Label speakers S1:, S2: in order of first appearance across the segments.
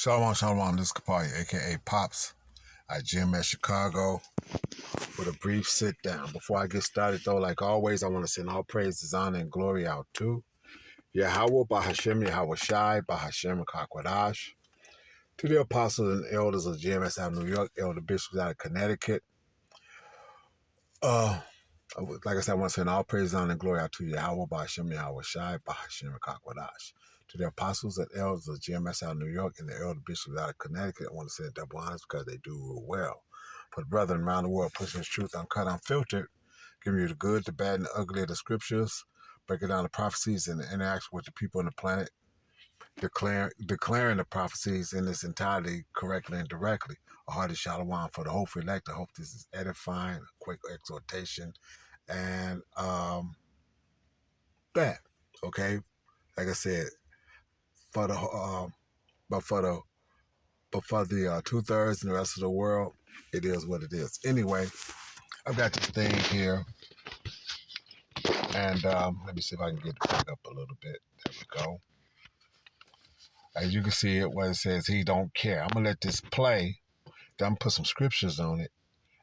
S1: Shalom, shalom. This is Kapari, a.k.a. Pops, at GMS Chicago, with a brief sit-down. Before I get started, though, like always, I want to send all praises, honor, and glory out to Yahawah, Bahashem, Yahawashi, Bahashem, Kakwadash, to the apostles and elders of GMS out of New York, elder bishops out of Connecticut. Like I said, I want to send all praise, honor, and glory out to Yahawah, Bahashem, Yahawashi, Bahashem, Kakwadash. To the apostles and elders of GMS out of New York and the elder bishops out of Connecticut, I want to send double honors because they do real well. For the brethren around the world, pushing this truth uncut, unfiltered, giving you the good, the bad, and the ugly of the scriptures, breaking down the prophecies and the interaction with the people on the planet, declaring the prophecies in its entirety correctly and directly. A hearty shalom for the hopeful elect. I hope this is edifying, a quick exhortation, and that, okay? Like I said, for the but for the 2/3 and the rest of the world, it is what it is. Anyway, I've got this thing here, and let me see if I can get it back up a little bit. There we go. As you can see it, where it says he don't care. I'm gonna let this play. Then I'm gonna put some scriptures on it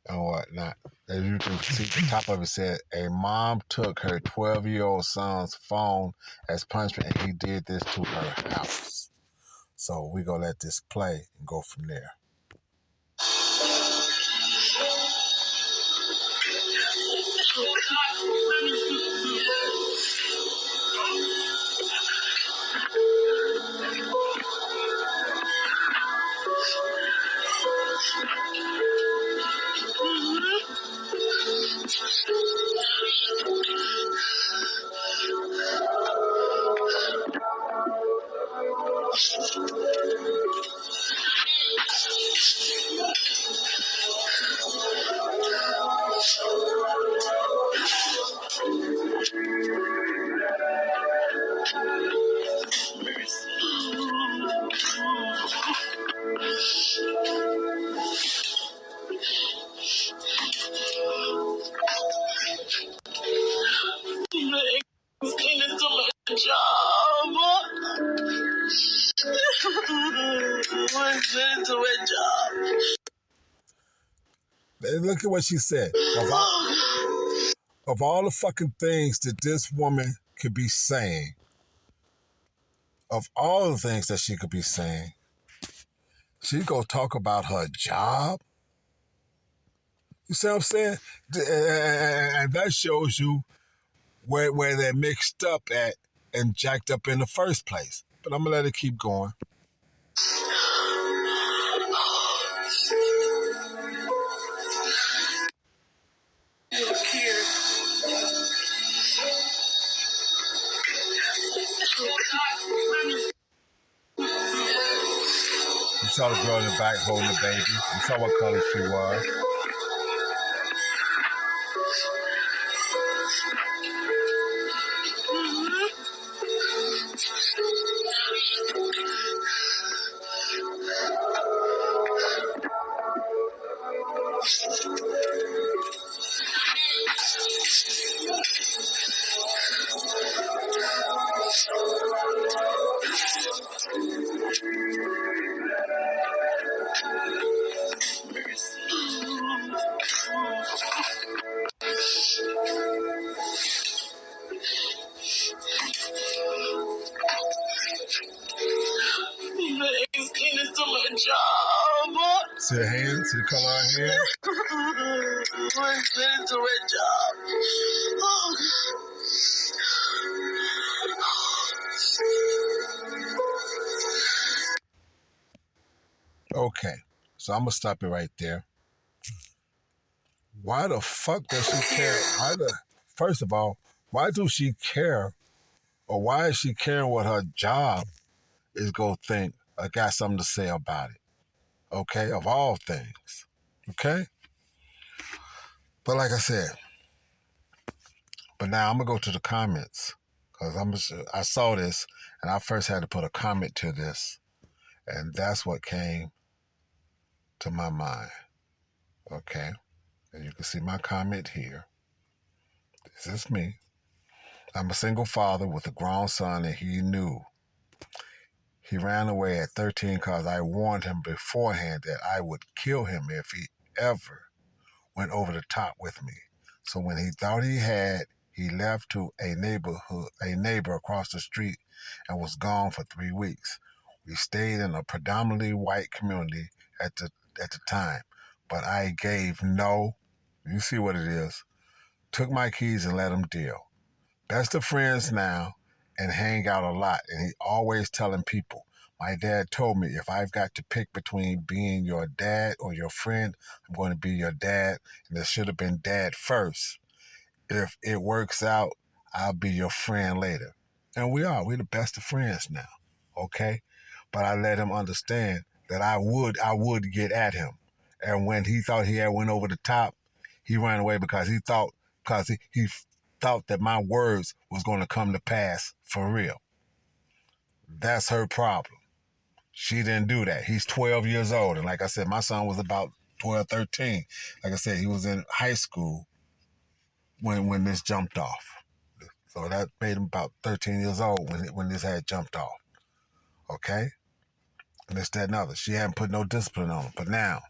S1: and whatnot. As you can see, the top of it said, a mom took her 12-year-old son's phone as punishment, and he did this to her house. So we're gonna let this play and go from there. Look at what she said. Of all the fucking things that this woman could be saying, of all the things that she could be saying, she go talk about her job. You see what I'm saying? And that shows you where they're mixed up at and jacked up in the first place. But I'm going to let it keep going. You saw the girl in the back holding the baby. You saw what color she was. See the hand? See the color of her hair? Okay, so I'm going to stop it right there. Why the fuck does she care? First of all, why do she care? Or why is she caring what her job is going to think or got something to say about it? Okay, of all things. Okay? But like I said, but now I'm going to go to the comments. Because I saw this, and I first had to put a comment to this. And that's what came to my mind. Okay? And you can see my comment here. This is me. I'm a single father with a grown son, and he knew He ran away at 13 because I warned him beforehand that I would kill him if he ever went over the top with me. So when he thought he had, he left to a neighbor across the street and was gone for 3 weeks. We stayed in a predominantly white community at the time, but I gave no, you see what it is, took my keys and let him deal. Best of friends now and hang out a lot, and he always telling people, my dad told me if I've got to pick between being your dad or your friend, I'm going to be your dad, and it should have been dad first. If it works out, I'll be your friend later. And we're the best of friends now, okay? But I let him understand that I would get at him. And when he thought he had went over the top, he ran away because he thought that my words was going to come to pass for real. That's her problem. She didn't do that. He's 12 years old. And like I said, my son was about 12, 13. Like I said, he was in high school when this jumped off. So that made him about 13 years old when this had jumped off. Okay? And this, that, and other. She hadn't put no discipline on him. But now,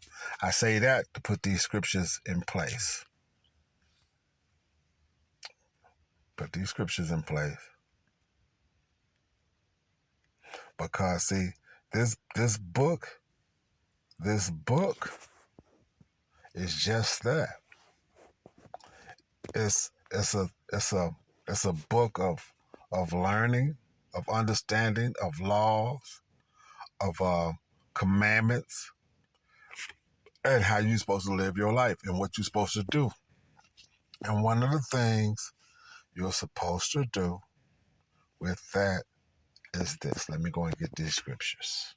S1: I say that to put these scriptures in place. Put these scriptures in place. Because, see, this book is just that. It's a book of learning, of understanding, of laws, of commandments, and how you're supposed to live your life and what you're supposed to do. And one of the things you're supposed to do with that is this. Let me go and get these scriptures.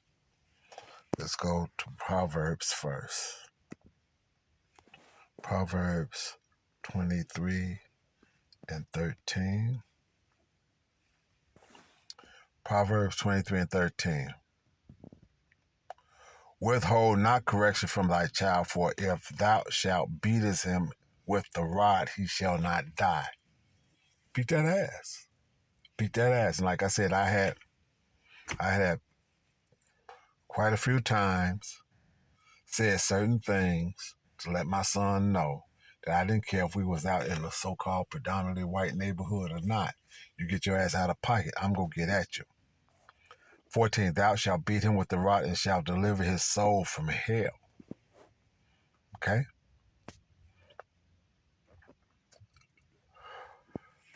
S1: Let's go to Proverbs first. Proverbs 23 and 13. Proverbs 23 and 13. Withhold not correction from thy child, for if thou shalt beatest him with the rod, he shall not die. Beat that ass. Beat that ass. And like I said, I had quite a few times said certain things to let my son know that I didn't care if we was out in a so-called predominantly white neighborhood or not. You get your ass out of pocket, I'm going to get at you. 14, thou shalt beat him with the rod and shalt deliver his soul from hell. Okay?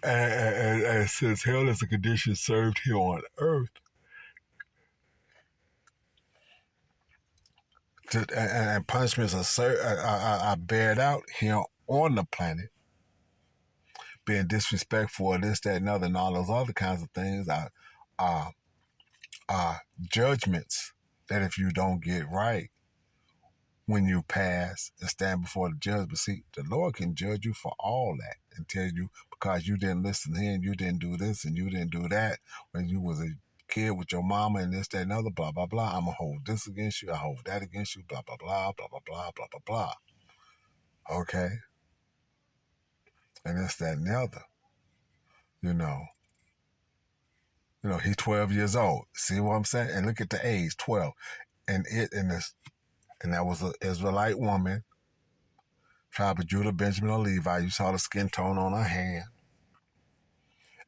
S1: And since hell is a condition served here on earth, and punishments are bared out here on the planet, being disrespectful or this, that, and other, and all those other kinds of things are judgments that if you don't get right when you pass and stand before the judge, but see, the Lord can judge you for all that and tell you because you didn't listen to him, you didn't do this and you didn't do that when you was a kid with your mama and this, that, and other, blah, blah, blah. I'm going to hold this against you. I hold that against you, blah, blah, blah, blah, blah, blah, blah, blah, blah. Okay? And this, that, and the other. You know, he's 12 years old. See what I'm saying? And look at the age, 12. And that was an Israelite woman, tribe of Judah, Benjamin, or Levi. You saw the skin tone on her hand.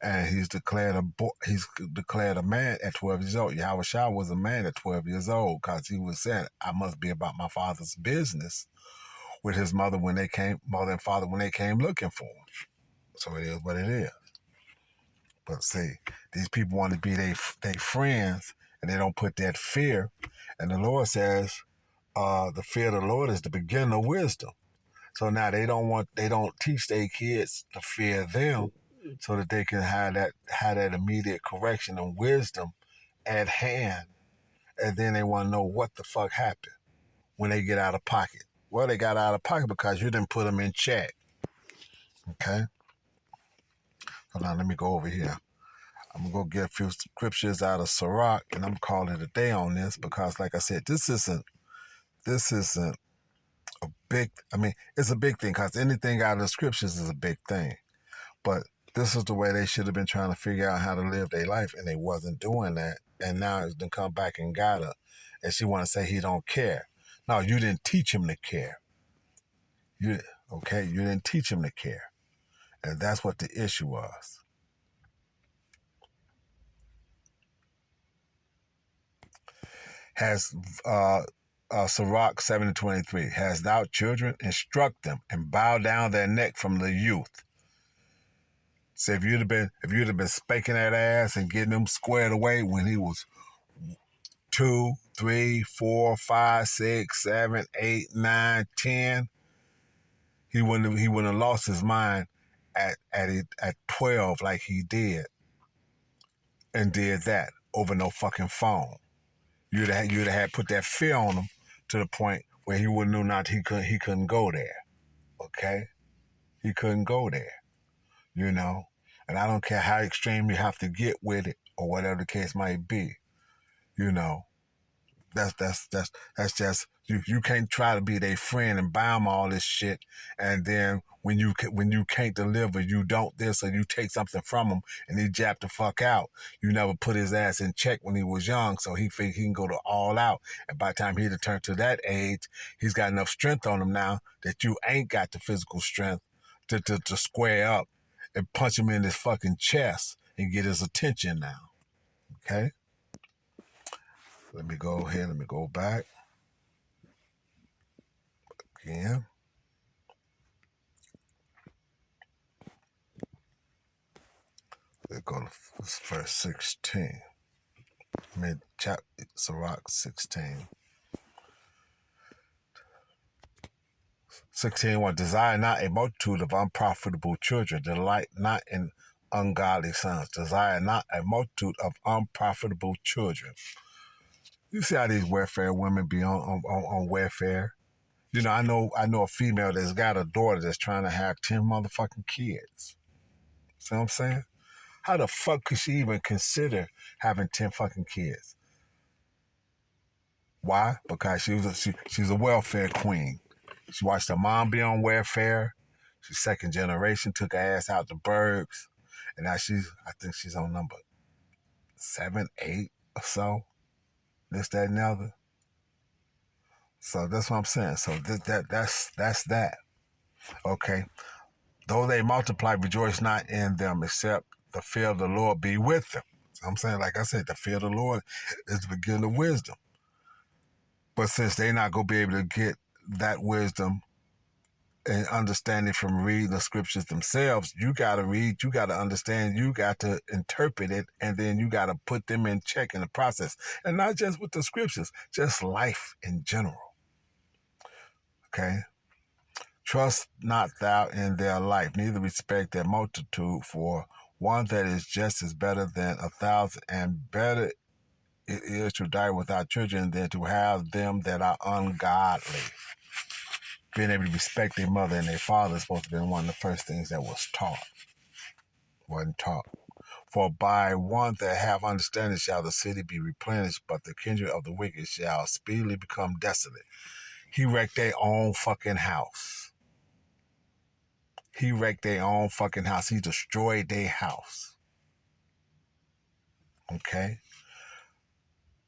S1: And he's declared a man at 12 years old. Yahawashi was a man at 12 years old because he was saying, I must be about my father's business with his mother and father when they came looking for him. So it is what it is. But see, these people want to be they friends and they don't put that fear. And the Lord says, the fear of the Lord is the beginning of wisdom. So now they don't teach their kids to fear them so that they can have that immediate correction and wisdom at hand. And then they want to know what the fuck happened when they get out of pocket. Well, they got out of pocket because you didn't put them in check. Okay? Hold on, let me go over here. I'm going to get a few scriptures out of Sirach, and I'm calling it a day on this because, like I said, this isn't a big, it's a big thing because anything out of the scriptures is a big thing. But This is the way they should have been trying to figure out how to live their life, and they wasn't doing that. And now it's done come back and got her, and she want to say he don't care. No, you didn't teach him to care. You You didn't teach him to care, and that's what the issue was. Has Sirach 7:23, has thou children, instruct them and bow down their neck from the youth. So if you'd have been spanking that ass and getting them squared away when he was 2, 3, 4, 5, 6, 7, 8, 9, 10, he wouldn't have lost his mind at 12 like he did, and did that over no fucking phone. You'd have had put that fear on him to the point where he wouldn't know not he couldn't go there. Okay, he couldn't go there. You know, and I don't care how extreme you have to get with it or whatever the case might be. You know, that's just you can't try to be their friend and buy them all this shit, and then when you can't deliver, you don't this, or you take something from him and he japped the fuck out. You never put his ass in check when he was young, so he think he can go to all out, and by the time he returned to that age, he's got enough strength on him now that you ain't got the physical strength to square up and punch him in his fucking chest and get his attention now. Okay? Let me go ahead. Let me go back again. Let's go to verse 16. Chapter Sirach 16. 16:1. Desire not a multitude of unprofitable children. Delight not in ungodly sons. Desire not a multitude of unprofitable children. You see how these welfare women be on welfare? You know, I know a female that's got a daughter that's trying to have 10 motherfucking kids. See what I'm saying? How the fuck could she even consider having 10 fucking kids? Why? Because she's a welfare queen. She watched her mom be on welfare. She's second generation, took her ass out the burbs. And now I think she's on number 7, 8 or so. This, that, and the other. So that's what I'm saying. So that's that. Okay. Though they multiply, rejoice not in them, except the fear of the Lord be with them. So I'm saying, like I said, the fear of the Lord is the beginning of wisdom. But since they're not going to be able to get that wisdom and understanding from reading the scriptures themselves, you got to read, you got to understand, you got to interpret it, and then you got to put them in check in the process. And not just with the scriptures, just life in general. Okay? Trust not thou in their life, neither respect their multitude, for one that is just is better than 1,000, and better it is to die without children than to have them that are ungodly. Being able to respect their mother and their father is supposed to be one of the first things that was taught. Wasn't taught. For by one that have understanding shall the city be replenished, but the kindred of the wicked shall speedily become desolate. He wrecked their own fucking house. He wrecked their own fucking house. He destroyed their house. Okay?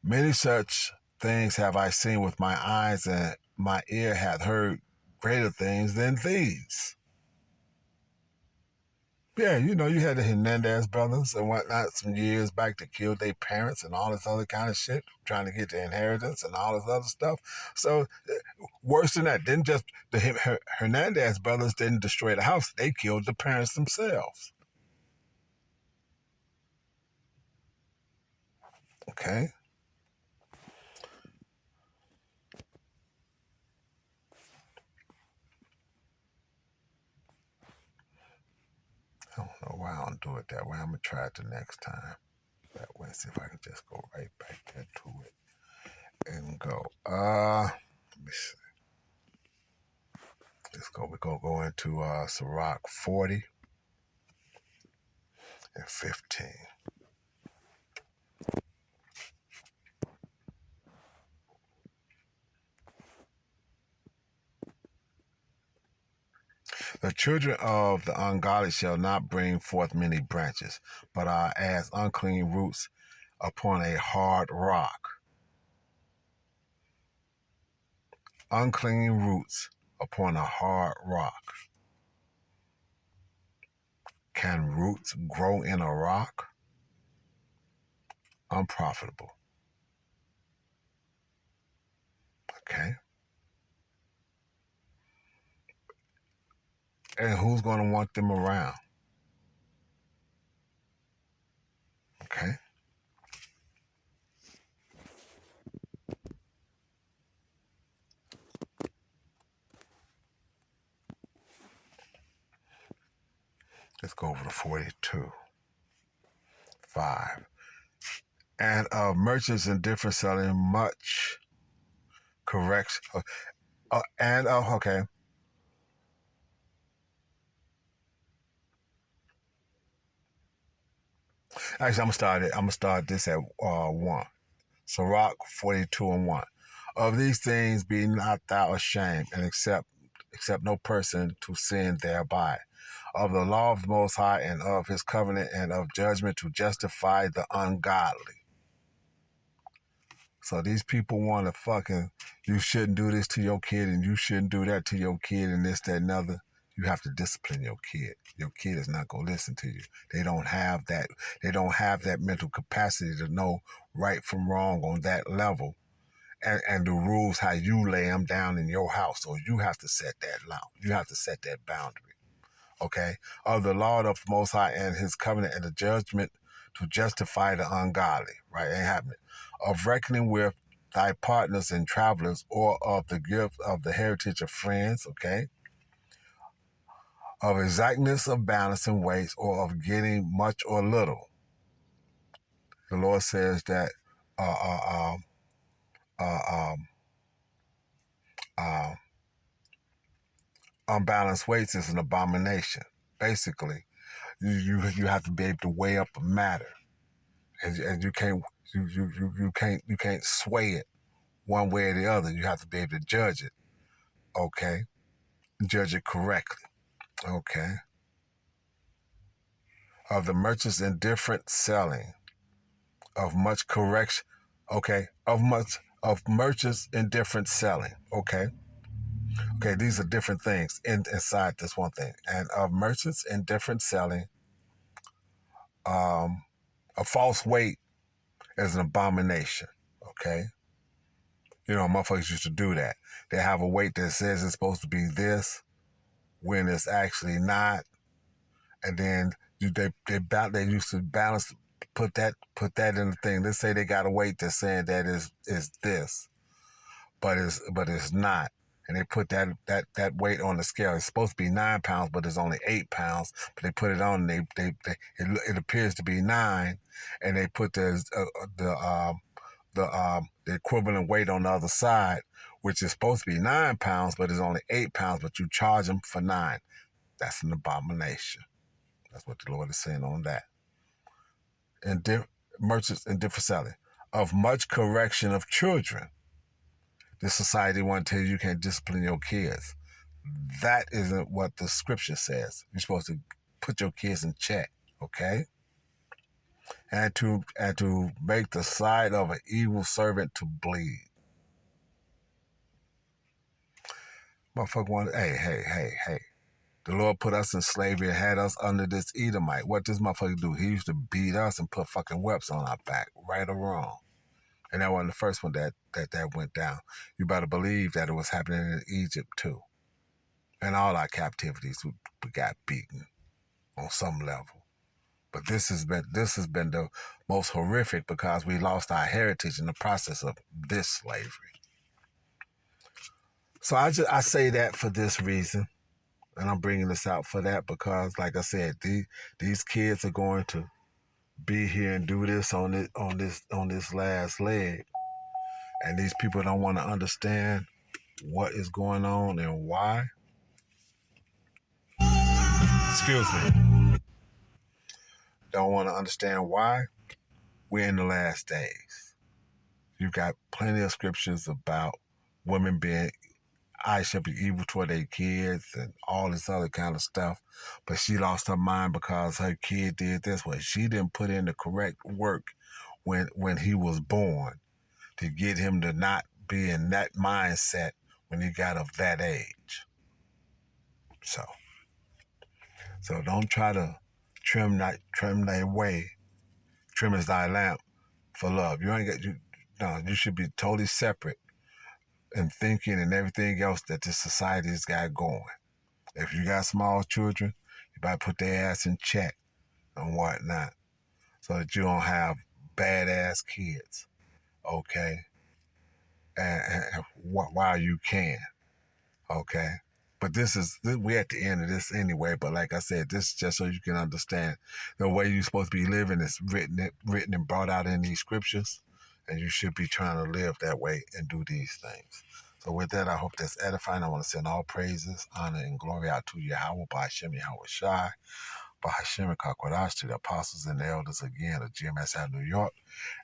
S1: Many such things have I seen with my eyes, and my ear hath heard greater things than these. Yeah, you know, you had the Hernandez brothers and whatnot some years back that killed their parents and all this other kind of shit, trying to get the inheritance and all this other stuff. So, worse than that, didn't just the Hernandez brothers didn't destroy the house; they killed the parents themselves. Okay. I don't know why I don't do it that way. I'm gonna try it the next time. That way, see if I can just go right back there to it and go. Let me see. Let's go. We're gonna go into Sirach 40 and 15. The children of the ungodly shall not bring forth many branches, but are as unclean roots upon a hard rock. Unclean roots upon a hard rock. Can roots grow in a rock? Unprofitable. Okay. And who's going to want them around? Okay. Let's go over to 42. 5. And of merchants in different selling much correction. Okay. Actually, I'm gonna start this at 1. Sirach 42 and 1. Of these things be not thou ashamed, and accept no person to sin thereby. Of the law of the Most High, and of his covenant, and of judgment to justify the ungodly. So these people want to fucking, you shouldn't do this to your kid, and you shouldn't do that to your kid, and this, that, and other. You have to discipline your kid. Your kid is not going to listen to you. They don't have that. They don't have that mental capacity to know right from wrong on that level, and the rules how you lay them down in your house. So you have to set that law. You have to set that boundary. Okay, of the Lord of the Most High and his covenant and the judgment to justify the ungodly. Right, ain't happening. Of reckoning with thy partners and travelers, or of the gift of the heritage of friends. Okay, of exactness of balance and weights, or of getting much or little. The Lord says that uh, uh, uh, um, uh, unbalanced weights is an abomination. Basically, you have to be able to weigh up a matter, and you can't you can't sway it one way or the other. You have to be able to judge it. Okay, judge it correctly. Okay. Of the merchants indifferent selling, of much correction. Okay, of merchants indifferent selling. Okay. Okay, these are different things inside this one thing. And of merchants indifferent selling, a false weight is an abomination. Okay. You know, motherfuckers used to do that. They have a weight that says it's supposed to be this when it's actually not, and then they used to balance, put that in the thing. Let's say they got a weight that's saying that is this, but it's not, and they put that weight on the scale. It's supposed to be 9 pounds, but it's only 8 pounds. But they put it on, and it appears to be 9, and they put the equivalent weight on the other side, which is supposed to be 9 pounds, but it's only 8 pounds, but you charge them for 9. That's an abomination. That's what the Lord is saying on that. And merchants in different selling. Of much correction of children. This society want to tell you can't discipline your kids. That isn't what the scripture says. You're supposed to put your kids in check, okay? And to make the side of an evil servant to bleed. Motherfucker wanted, hey. The Lord put us in slavery and had us under this Edomite. What this motherfucker do? He used to beat us and put fucking whips on our back, right or wrong. And that wasn't the first one that went down. You better believe that it was happening in Egypt too. And all our captivities, we got beaten on some level. But this has been the most horrific because we lost our heritage in the process of this slavery. So I say that for this reason. And I'm bringing this out for that because, like I said, these kids are going to be here and do this on this last leg, and these people don't want to understand what is going on and why. Excuse me. Don't want to understand why. We're in the last days. You've got plenty of scriptures about women being eyes should be evil toward their kids and all this other kind of stuff. But she lost her mind because her kid did this. Well, she didn't put in the correct work when he was born to get him to not be in that mindset when he got of that age. So don't try to trim thy way, trim as thy lamp for love. You ain't got you. No, you should be totally separate in thinking and everything else that this society's got going. If you got small children, you better put their ass in check and whatnot, so that you don't have badass kids. Okay, and while you can. Okay. But we're at the end of this anyway. But like I said, this is just so you can understand the way you're supposed to be living is written and brought out in these scriptures. And you should be trying to live that way and do these things. So with that, I hope that's edifying. I want to send all praises, honor, and glory out to Yahawah, by Hashem, Yahawashi, by Hashem, Kakwadash, to the apostles and the elders again of GMS out of New York,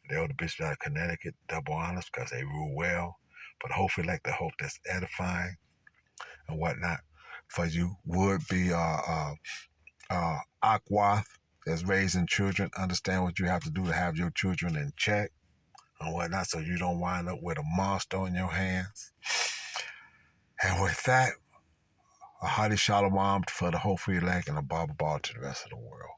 S1: the elder bishop out of Connecticut, double honors because they rule well. But hopefully, like the hope that's edifying and whatnot for you would be Akwath that's raising children. Understand what you have to do to have your children in check and whatnot, so you don't wind up with a monster in your hands. And with that, a hearty shalom for the whole free elect and a Bible ball to the rest of the world.